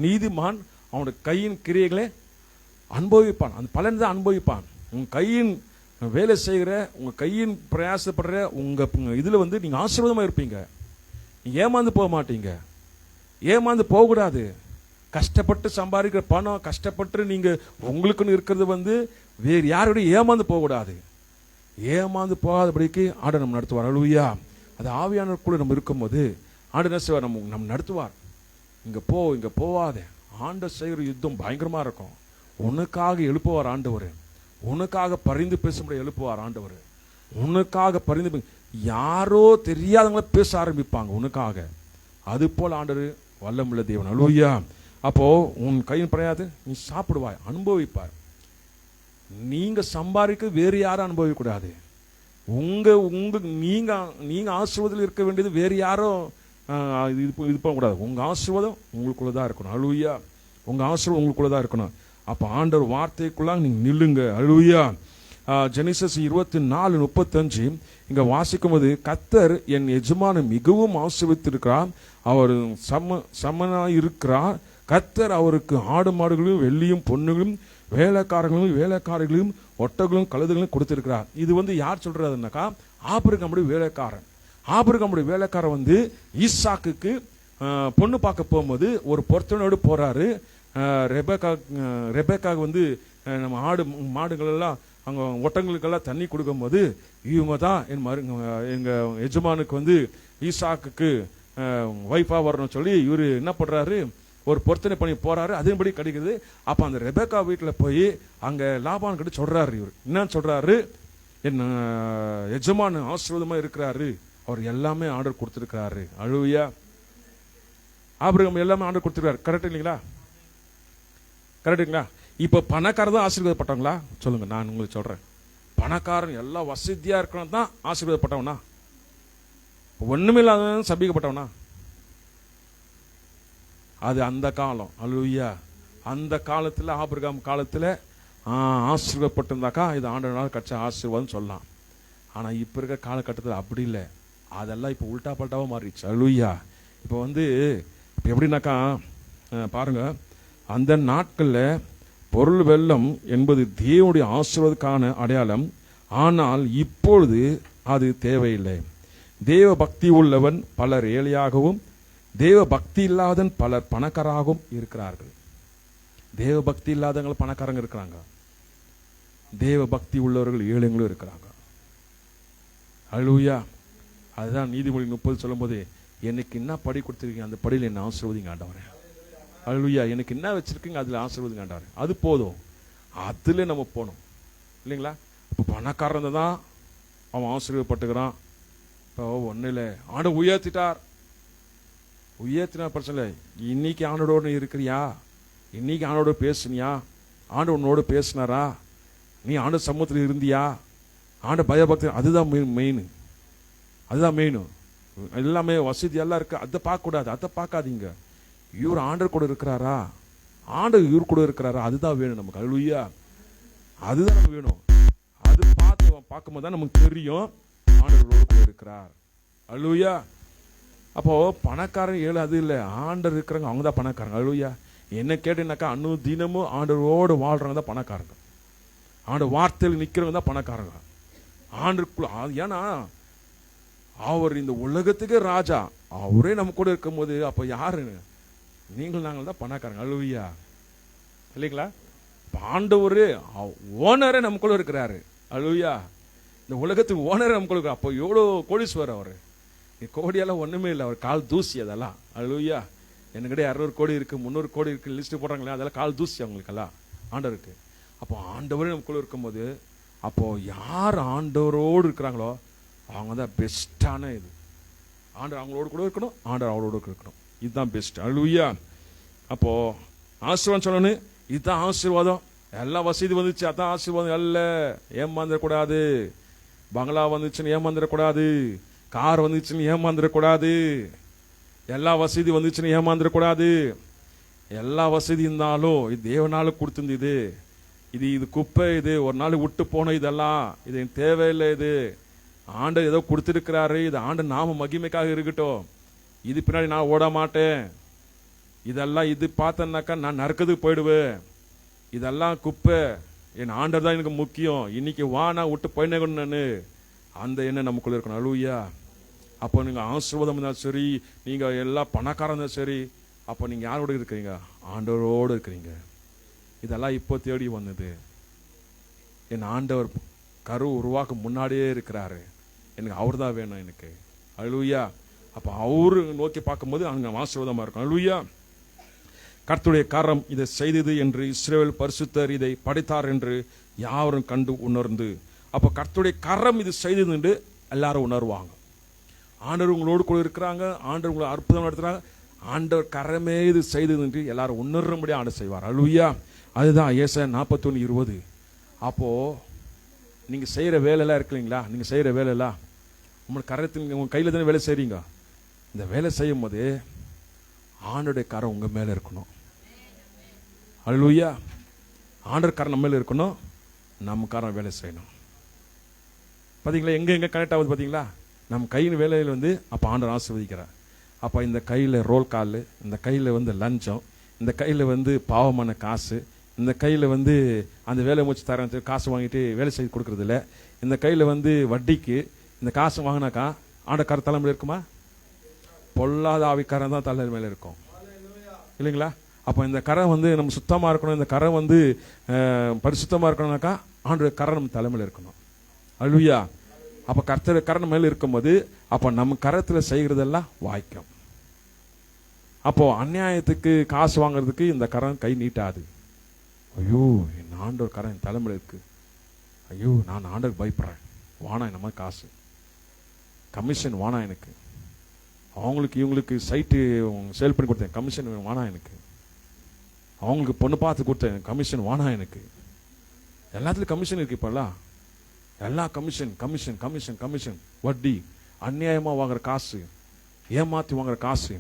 நீதிமான் அவனுடைய கையின் கிரியைகளை அனுபவிப்பான், அந்த பலன் தான் அனுபவிப்பான். உங்க கையின் வேலை செய்கிற, உங்க கையின் பிரயாசப்படுற உங்க இதுல நீங்க ஆசீர்வாதமா இருப்பீங்க. நீங்க ஏமாந்து போக மாட்டீங்க, ஏமாந்து போகக்கூடாது. கஷ்டப்பட்டு சம்பாதிக்கிற பணம், கஷ்டப்பட்டு நீங்க உங்களுக்குன்னு இருக்கிறது வேறு யாரோட ஏமாந்து போகக்கூடாது. ஏமாந்து போகாதபடிக்கு ஆண்டவர் நம்ம நடத்துவார். அல்லேலூயா. அது ஆவியானவருக்குள்ள நம்ம இருக்கும்போது ஆண்டவர் என்ன செய்வார், நம்ம நடத்துவார். இங்க போ, இங்க போவாத. ஆண்டவர் செய்கிற யுத்தம் பயங்கரமா இருக்கும். உனக்காக எழுப்புவார் ஆண்டவர், உனக்காக பரிந்து பேசும்படி எழுப்புவார் ஆண்டவர். உனக்காக பரிந்து, யாரோ தெரியாதவங்கள பேச ஆரம்பிப்பாங்க உனக்காக. அது போல ஆண்டவர் வல்லமுள்ள தேவன். அல்லேலூயா. அப்போ உன் கையின் படையாது, நீ சாப்பிடுவாய், அனுபவிப்பார். நீங்க சம்பாதிக்க வேறு யாரும் அனுபவிக்க கூடாது. நீங்க ஆசீர்வாதத்தில் இருக்க வேண்டியது வேறு யாரும் இது பண்ணக்கூடாது. உங்க ஆசீர்வாதம் உங்களுக்குள்ளதான் இருக்கணும். அல்லேலூயா. உங்க ஆசீர்வாதம் உங்களுக்குள்ளதான் இருக்கணும். அப்ப ஆண்டவர் வார்த்தைக்குள்ள நீங்க நில்லுங்க. அல்லேலூயா. ஜெனிசஸ் 24:35 இங்க வாசிக்கும் போது, கர்த்தர் என் எஜமானை மிகவும் ஆசீர்வதித்திருக்கிறார், அவர் சமனாயிருக்கிறார். கர்த்தர் அவருக்கு ஆடு மாடுகளையும் வெள்ளியும் பொண்ணுகளும் வேலைக்காரர்களையும் ஒட்டகளும் கழுதைகளும் கொடுத்திருக்கிறார். இது யார் சொல்றதுனாக்கா, ஆபிரகாமுடைய வேலைக்காரன். ஆபிரகாமுடைய வேலைக்காரன் ஈசாக்குக்கு பொண்ணு பார்க்க போகும்போது ஒரு பொருத்தனோடு போறாரு. ரெபேக்கா நம்ம ஆடு மாடுகள் எல்லாம் அங்க ஒட்டங்களுக்கெல்லாம் தண்ணி கொடுக்கும் போது, இவங்க தான் எங்க எஜமானுக்கு ஈசாக்குக்கு வைஃபா வரணும் சொல்லி இவரு என்ன பண்றாரு, ஒரு பொருத்தனை பண்ணி போறாரு. அதன்படி கிடைக்குது. அப்ப அந்த ரெபேக்கா வீட்டுல போய் அங்க லாபான் கிட்ட சொல்றாரு. இவர் என்ன சொல்றாரு, என் எஜமான ஆசீர்வாதமா இருக்கிறாரு, அவர் எல்லாமே ஆர்டர் கொடுத்திருக்கிறாரு. அல்லேலூயா. ஆபிரகாம் எல்லாமே ஆர்டர் கொடுத்திருக்காரு. கரெக்ட் இல்லைங்களா? கரெக்டுங்களா? இப்ப பணக்காரர் தான் ஆசீர்வாதப்பட்டவங்களா சொல்லுங்க. நான் உங்களுக்கு சொல்றேன், பணக்காரன் எல்லாம் வசதியா இருக்கணும் தான் ஆசீர்வாதப்பட்டவனா? ஒண்ணுமே இல்லாத சபிக்கப்பட்டவனா? அது அந்த காலம். அல்லேலூயா. அந்த காலத்துல, ஆபிரகாம் காலத்துல ஆசீர்வாதப்பட்டிருந்தாக்கா இது ஆண்டவரால் கிடைச்ச ஆசீர்வாதம் சொல்லலாம். ஆனா இப்ப இருக்க காலகட்டத்தில் அப்படி இல்லை. அதெல்லாம் இப்ப உல்டா பல்ட்டாவா மாறிடுச்சு. அல்லேலூயா. இப்ப எப்படின்னாக்கா பாருங்க, அந்த நாட்கள்ல பொருள் வெள்ளம் என்பது தேவனுடைய ஆசீர்வாதத்துக்கான அடையாளம். ஆனால் இப்பொழுது அது தேவையில்லை. தேவ பக்தி உள்ளவன் பலர் ஏழையாகவும் தேவ பக்தி இல்லாதவன் பலர் பணக்காரராகவும் இருக்கிறார்கள். தேவ பக்தி இல்லாதவங்க பணக்காரங்க இருக்கிறாங்க, தேவ பக்தி உள்ளவர்கள் ஏழைங்களும் இருக்கிறாங்க. அல்லேலூயா. அதுதான் நீதிமொழி 30 சொல்லும் போது, எனக்கு என்ன படி கொடுத்துருக்கீங்க, அந்த படியில் என்ன ஆசீர்வதிங்க ஆண்டவரே. அல்லேலூயா. எனக்கு என்ன வச்சிருக்கீங்க, அதுல ஆசீர்வதிங்க ஆண்டவரே. அது போதும், அதுல நம்ம போகணும் இல்லைங்களா? இப்போ பணக்காரன் தான் அவன் ஆசீர்வப்பட்டுக்கிறான். இப்போ ஒன்னும் இல்லை, ஆண்டு உயர்த்தினா பிரச்சனை இல்லை. இன்னைக்கு ஆண்டோட இருக்கிறியா, இன்னைக்கு ஆண்டோட பேசுனியா, ஆண்டு உன்னோட பேசினாரா, நீ ஆண்டு சமூகத்தில் இருந்தியா, ஆண்டு பயபக்தி, அதுதான் மெயின். அதுதான் மெயின். எல்லாமே வசதி எல்லாம் இருக்கு, அதை பார்க்க கூடாது, அதை பார்க்காதீங்க. இவர் ஆண்டர் கூட இருக்கிறாரா, ஆண்டு இவர் கூட இருக்கிறாரா, அதுதான் வேணும் நமக்கு. அல்லேலூயா. அதுதான் நமக்கு வேணும். அது பார்க்கும்போது தான் நமக்கு தெரியும் ஆண்டவரோடு கூட இருக்கிறார். அல்லேலூயா. அப்போ பணக்காரன் ஏழு அது இல்லை, ஆண்டர் இருக்கிறவங்க அவங்க தான் பணக்காரங்க. அல்லேலூயா. என்ன கேட்டீங்கன்னாக்கா, தினமும் ஆண்டவரோடு வாழ்றவங்க தான் பணக்காரங்க. ஆண்டு வார்த்தையில் நிக்கிறவங்க தான் பணக்காரங்க. ஆண்டுக்குள்ள, ஏன்னா அவர் இந்த உலகத்துக்கு ராஜா, அவரே நம்ம கூட இருக்கும் போது அப்ப யாரு, நீங்கள் நாங்கள் தான் பணக்காரங்க. அல்லேலூயா. இல்லைங்களா? ஆண்டவரு ஓனரே நமக்குள்ள இருக்கிறாரு. அல்லேலூயா. இந்த உலகத்துக்கு ஓனரே நமக்குள்ள இருக்கிறார். அப்போ எவ்வளோ கோடீஸ்வரர் அவரு. கோடியெல்லாம் ஒண்ணுமே இல்லை, அவர் கால் தூசி அதெல்லாம். அல்லேலூயா. என்கிட்ட 200 கோடி இருக்கு, 300 கோடி இருக்கு லிஸ்ட் போடுறாங்களே, அதெல்லாம் கால் தூசி அவங்களுக்கெல்லாம் ஆண்டவருக்கு. அப்போ ஆண்டவரே நமக்குள்ள இருக்கும்போது, அப்போ யார் ஆண்டவரோடு இருக்கிறாங்களோ அவங்க தான் பெஸ்டான இது. ஆண்டவர் அவங்களோடு கூட இருக்கணும், ஆண்டவர் அவளோடு இருக்கணும். இதுதான் பெஸ்ட். அல்லேலூயா. அப்போ ஆசீர்வாதம் சொல்லணும், இதுதான் ஆசீர்வாதம். எல்லா வசதி வந்துச்சு, அதான் ஆசீர்வாதம். அல்ல, ஏமாந்துடக்கூடாது. பங்களா வந்துச்சுன்னு ஏமாந்துடக்கூடாது, கார் வந்துச்சுன்னு ஏமாந்துடக்கூடாது, எல்லா வசதி வந்துச்சுன்னு ஏமாந்துடக்கூடாது. எல்லா வசதி இருந்தாலும் இது தேவனால கொடுத்துருந்தது. இது குப்பை, இது ஒரு நாள் விட்டு போன, இதெல்லாம் இது எனக்கு தேவையில்லை. இது ஆண்டவர் ஏதோ கொடுத்துருக்கிறாரு, இது ஆண்டு நாம மகிமைக்காக இருக்கட்டும். இது பின்னாடி நான் ஓட மாட்டேன். இதெல்லாம் இது பார்த்தேன்னாக்கா நான் நரக்கத்துக்கு போயிடுவேன். இதெல்லாம் குப்பை, என் ஆண்டவர் தான் எனக்கு முக்கியம். இன்னைக்கு வா, நான் விட்டு போயினேன் நான். அந்த எண்ணம் நமக்குள்ள இருக்கணும். அல்லேலூயா. அப்போ நீங்க ஆசீர்வாதம் இருந்தாலும் சரி, நீங்க எல்லா பணக்காரன் இருந்தாலும் சரி, அப்போ நீங்க யாரோட இருக்கிறீங்க? ஆண்டவரோடு இருக்கிறீங்க. இதெல்லாம் இப்போ தேடி வந்தது. என் ஆண்டவர் கரு உருவாக்க முன்னாடியே இருக்கிறாரு, எனக்கு அவர் தான் வேணும் எனக்கு. அல்லேலூயா. அப்போ அவரு நோக்கி பார்க்கும்போது அங்க ஆசீர்வாதமா இருக்கும். அல்லேலூயா. கர்த்தருடைய கரம் இதை செய்தது என்று இஸ்ரவேல் பரிசுத்தர் இதை படைத்தார் என்று யாவரும் கண்டு உணர்ந்து, அப்போ கர்த்தருடைய கரம் இது செய்தது என்று எல்லாரும் உணர்வாங்க. ஆண்டவர் உங்களோடு கூட இருக்கிறாங்க, ஆண்டவர் உங்களை அற்புதம் நடத்துறாங்க, ஆண்டவர் கரமே இது செய்தது என்று எல்லாரும் உணர்றபடியே ஆண்டவர் செய்வார். அல்லேலூயா. அதுதான் ஏசாயா 41:20. அப்போ நீங்க செய்யற வேலையெல்லாம் இருக்கு இல்லைங்களா, நீங்க செய்யற வேலையெல்லாம் உங்களுக்கு கரத்தின் உங்க கையில தானே வேலை செய்றீங்க. இந்த வேலை செய்யும் போது ஆண்டோடைய கரம் உங்க மேல இருக்கணும். அல்லேலூயா. ஆண்டவர் கரம் நம்ம மேல இருக்கணும், நம்ம கரம் வேலை செய்யணும். பாத்தீங்களா எங்க கனெக்ட் ஆகுது பாத்தீங்களா? நம்ம கையின் வேலையில் வந்து அப்ப ஆண்டவர் ஆசீர்வதிக்கிறார். அப்ப இந்த கையில ரோல் கால், இந்த கையில வந்து லஞ்சம், இந்த கையில வந்து பாவமான காசு, இந்த கையில வந்து அந்த வேலை முடிச்சு தரேன் காசு வாங்கிட்டு வேலை செய்து கொடுக்கறது இல்லை. இந்த கையில வந்து வட்டிக்கு இந்த காசு வாங்கினாக்கா ஆண்டவர் கர தலைமையில் இருக்குமா? பொல்லாத ஆவிக்காரன் தான் தலை மேல இருக்கும் இல்லைங்களா? அப்போ இந்த கரம் வந்து நம்ம சுத்தமா இருக்கணும், இந்த கரம் வந்து பரிசுத்தமா இருக்கணும்னாக்கா ஆண்டவர் கரம் நம்ம தலைமையில் இருக்கணும். அல்லேலூயா. அப்ப கர்த்தர் கரம் மேல இருக்கும்போது அப்ப நம்ம கரத்துல செய்கிறதெல்லாம் வாய்க்கும். அப்போ அநியாயத்துக்கு காசு வாங்குறதுக்கு இந்த கரம் கை நீட்டாது. ஐயோ என் ஆண்டவர் கரம் என் தலைமையில் இருக்கு, ஐயோ நான் ஆண்டவருக்கு பயப்படுறேன், வானா இந்த மாதிரி காசு கமிஷன் வானா எனக்கு, அவங்களுக்கு இவங்களுக்கு சைட்டு சேல் பண்ணி கொடுத்தேன் கமிஷன் வானா எனக்கு, அவங்களுக்கு பொண்ணு பார்த்து கொடுத்தேன் கமிஷன் வானா எனக்கு. எல்லாத்துலயும் கமிஷன் இருக்கு இப்பெல்லாம். எல்லா கமிஷன் கமிஷன் கமிஷன் கமிஷன், வட்டி, அநியாயமா வாங்குற காசு, ஏமாத்தி வாங்குற காசு.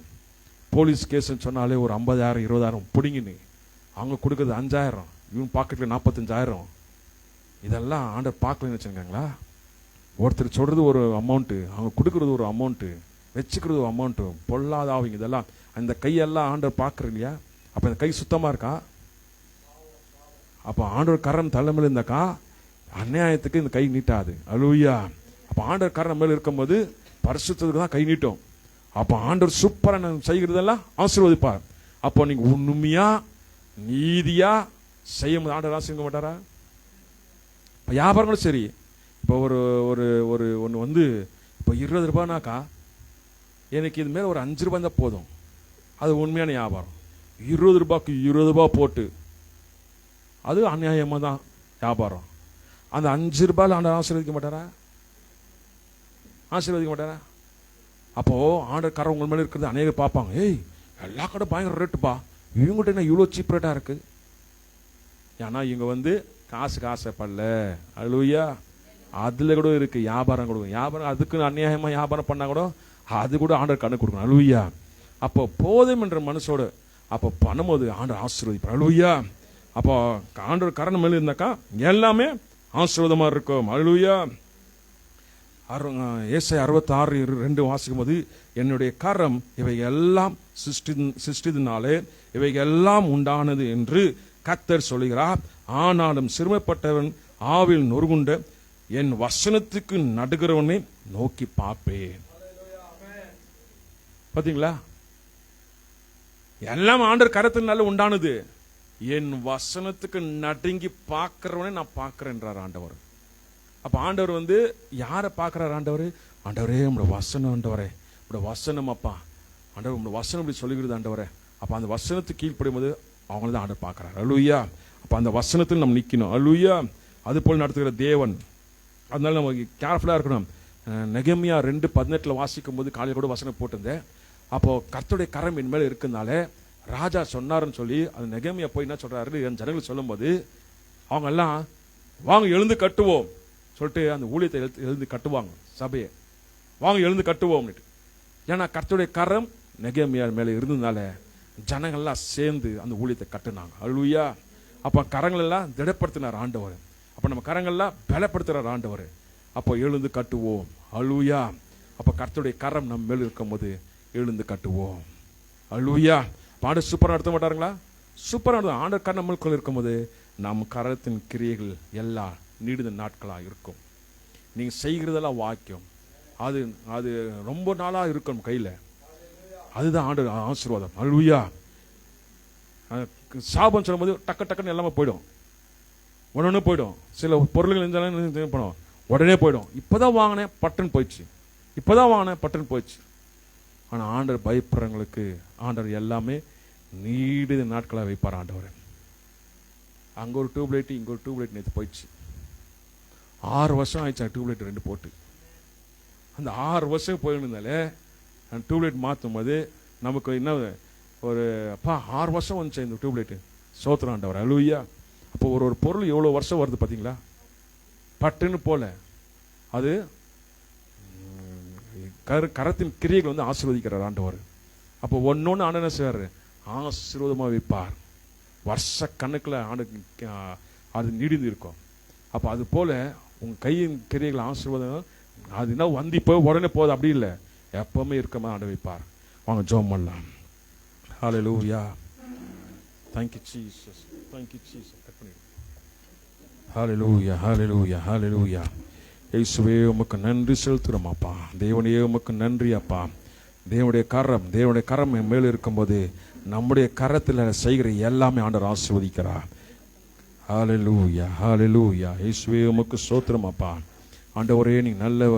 போலீஸ் கேஸ் சொன்னாலே ஒரு 50,000 20,000 பிடிங்கின்னு அவங்க கொடுக்கறது 5,000, இவன் பாக்கெட்ல 45,000. இதெல்லாம் ஆண்டவர் பார்க்கலன்னு வச்சுருக்காங்களா? ஒருத்தர் சொல்றது ஒரு அமௌண்ட்டு, அவங்க கொடுக்கறது ஒரு அமௌண்ட்டு, வச்சுக்கிறது ஒரு அமௌண்ட்டு. பொல்லாத ஆவிங்க இதெல்லாம். அந்த கையெல்லாம் ஆண்டவர் பார்க்குறது இல்லையா? அப்போ இந்த கை சுத்தமா இருக்கா? அப்போ ஆண்டவர் கரம் தலைமையில் இருந்தாக்கா அநியாயத்துக்கு இந்த கை நீட்டாது. அல்லேலூயா. அப்போ ஆண்டவர் கரம் மேல இருக்கும்போது பரிசுத்தத்துக்கு தான் கை நீட்டும். அப்போ ஆண்டவர் சூப்பரா செய்கிறதெல்லாம் ஆசீர்வதிப்பார். அப்போ நீங்க உண்மையா நீதியா செய்யும் ஆண்டவர் ஆசீர்வதிக்க மாட்டாரா? இப்போ வியாபாரங்களும் சரி, இப்போ ஒரு ஒரு ஒரு ஒன்று வந்து இப்போ 20 ரூபாய்னாக்கா எனக்கு இது மேலே ஒரு 5 ரூபாய் தான் போதும், அது உண்மையான வியாபாரம். 20 ரூபாய்க்கு 20 ரூபாய் போட்டு அது அநியாயமாக தான் வியாபாரம். அந்த 5 ரூபாயில் ஆண்டவர் ஆசீர்வதிக்க மாட்டாரா? ஆசீர்வதிக்க மாட்டாரா? அப்போ ஆண்டவர் கரம் உங்கள் மேலே இருக்கிறது அநேகர் பார்ப்பாங்க, ஏய் எல்லா கடை பயங்கர ரேட்டுப்பா, இவங்ககிட்ட என்ன இவ்வளோ சீப் ரேட்டாக இருக்கு. ஏன்னா இவங்க வந்து காசுக்கு ஆசைப்படல. அல்லேலூயா. அதுல கூட இருக்கு வியாபாரம் கொடுக்கும். வியாபாரம் அதுக்கு அநியாயமா வியாபாரம் பண்ணா கூட அது கூட ஆண்டவர் கண்ணு கொடுக்கணும். அல்லேலூயா. அப்போ போதும் என்ற மனசோடு அப்போ பண்ணும்போது ஆண்டவர் ஆசீர்வதிப்பார். அல்லேலூயா. அப்போ ஆண்டவர் கரணம் மேல இருந்தாக்கா எல்லாமே ஆசீர்வாதமா இருக்கும். அல்லேலூயா. ஏசாயா 66:2 வாசிக்கும் போது, என்னுடைய கரம் இவை எல்லாம் சிருஷ்டினாலே இவை எல்லாம் உண்டானது என்று கர்த்தர் சொல்கிறார். ஆனாலும் சிறுமைப்பட்டவன் ஆவில் நொறுங்குண்ட என் வசனத்துக்கு நடுகிறவனை நோக்கி பார்ப்பேன். பாத்தீங்களா? எல்லாம் ஆண்டவர் கரத்தினால உண்டானது. என் வசனத்துக்கு நடுங்கி பார்க்கிறவனை நான் பார்க்கிறேன்றார் ஆண்டவர். அப்ப ஆண்டவர் வந்து யாரை பார்க்கிறார்? ஆண்டவர், ஆண்டவரே உங்களோட வசனம், ஆண்டவரே உங்களோட வசனம் அப்பா, ஆண்டவர் உங்களோட வசனம் இப்படி சொல்லுகிறது ஆண்டவரே, அப்போ அந்த வசனத்துக்கு கீழ்ப்படும் போது அவங்கள தான் ஆண்டவர் பார்க்குறாரு. அல்லேலூயா. அப்போ அந்த வசனத்தில் நம்ம நிற்கணும். அல்லேலூயா. அது போல் நடத்துகிற தேவன். அதனால நம்ம கேர்ஃபுல்லாக இருக்கணும். நெகேமியா 2:18 வாசிக்கும் போது காலையில் கூட வசனம் போட்டிருந்தேன். அப்போது கர்த்தருடைய கரம் என் மேலே இருக்குனால ராஜா சொன்னாருன்னு சொல்லி அது நெகேமியா போய் என்ன சொல்கிறாரு என் ஜனங்கள் சொல்லும்போது அவங்க எல்லாம் வாங்க எழுந்து கட்டுவோம் சொல்லிட்டு அந்த ஊழியத்தை எழுந்து கட்டுவாங்க. சபையை வாங்க எழுந்து கட்டுவோம்னுட்டு. ஏன்னா கர்த்தருடைய கரம் நெகேமியா மேலே இருந்ததுனால ஜனங்கள்லாம் சேர்ந்து அந்த ஊழியத்தை கட்டுனாங்க. அல்லேலூயா. அப்போ கரங்கள் எல்லாம் திடப்படுத்தினார் ஆண்டவர். அப்போ நம்ம கரங்கள்லாம் பலப்படுத்துகிறார் ஆண்டவர். அப்போ எழுந்து கட்டுவோம். அல்லேலூயா. அப்போ கர்த்தருடைய கரம் நம்ம மேலே இருக்கும்போது எழுந்து கட்டுவோம். அல்லேலூயா. ஆண்டவர் சூப்பராக நடத்த மாட்டாருங்களா? சூப்பராக நடத்தும். ஆண்டவர் கரம் நம்மளுக்குள்ள இருக்கும்போது நம் கரத்தின் கிரியைகள் எல்லாம் நீடித்த நாட்களாக இருக்கும். நீங்கள் செய்கிறதெல்லாம் வாக்கியம் அது அது ரொம்ப நாளாக இருக்கும் கையில். அதுதான் ஆண்டவர் ஆசீர்வாதம். அல்லேலூயா. சாபம் சொல்லும்போது டக்குன்னு எல்லாமே போயிடும். உடனே போயிடும். சில பொருள்கள் இருந்தாலும் பண்ணுவோம் உடனே போயிடும். இப்போதான் வாங்கினேன் பட்டன் போயிடுச்சு. இப்போதான் வாங்கினேன் பட்டன் போயிடுச்சு. ஆனால் ஆண்டவர் பயப்படுறவங்களுக்கு ஆண்டவர் எல்லாமே நீடித நாட்களாக வைப்பார் ஆண்டவர். அங்கே ஒரு டியூப்லைட் இங்கே ஒரு டியூப்லைட் நேற்று போயிடுச்சு. 6 வருஷம் ஆயிடுச்சு அந்த டியூப்லைட் 2 போட்டு. அந்த 6 வருஷம் போயிருந்தாலே அந்த டியூப்லைட் மாற்றும் போது நமக்கு என்ன ஒரு 6 வருஷம் வந்துச்சு இந்த டியூப்லைட்டு. சோத்திரம் ஆண்டவர். அல்லேலூயா. அப்போ ஒரு பொருள் எவ்வளோ வருஷம் வருது பார்த்தீங்களா? பட்டுன்னு போல அது கரத்தின் கிரியைகள் வந்து ஆசீர்வதிக்கிறார் ஆண்டவர். அப்போ ஒன்னொன்று ஆண்டவர் செய்வார், ஆசீர்வாதமாக வைப்பார். வருஷ கணக்கில் அது நீடிந்து இருக்கும். அப்போ அது போல உங்கள் கையின் கிரியைகள் ஆசீர்வாதம் அது என்ன வந்து இப்போ உடனே போகுது அப்படி இல்லை, எப்பவுமே இருக்க மாதிரி ஆண்டு வைப்பார். வாங்க ஜெபம் பண்ணலாம். ஹல்லேலூயா. Thank you Jesus. Thank you Jesus. Cut பண்ணிடு. ஹல்லேலூயா. ஹல்லேலூயா. ஹல்லேலூயா. இயேசுவே உமக்கு நன்றி செலுத்துறோம் அப்பா. தேவனே உமக்கு நன்றி அப்பா. தேவனுடைய கரம் என் மேல் இருக்கும்போது நம்முடைய கரத்தில் செய்கிற எல்லாமே ஆண்டவர் ஆசீர்வதிக்கிறார். ஹல்லேலூயா. ஹல்லேலூயா. இயேசுவே உமக்கு ஸ்தோத்திரம் அப்பா. ஆண்டவரே நீ நல்லவர்.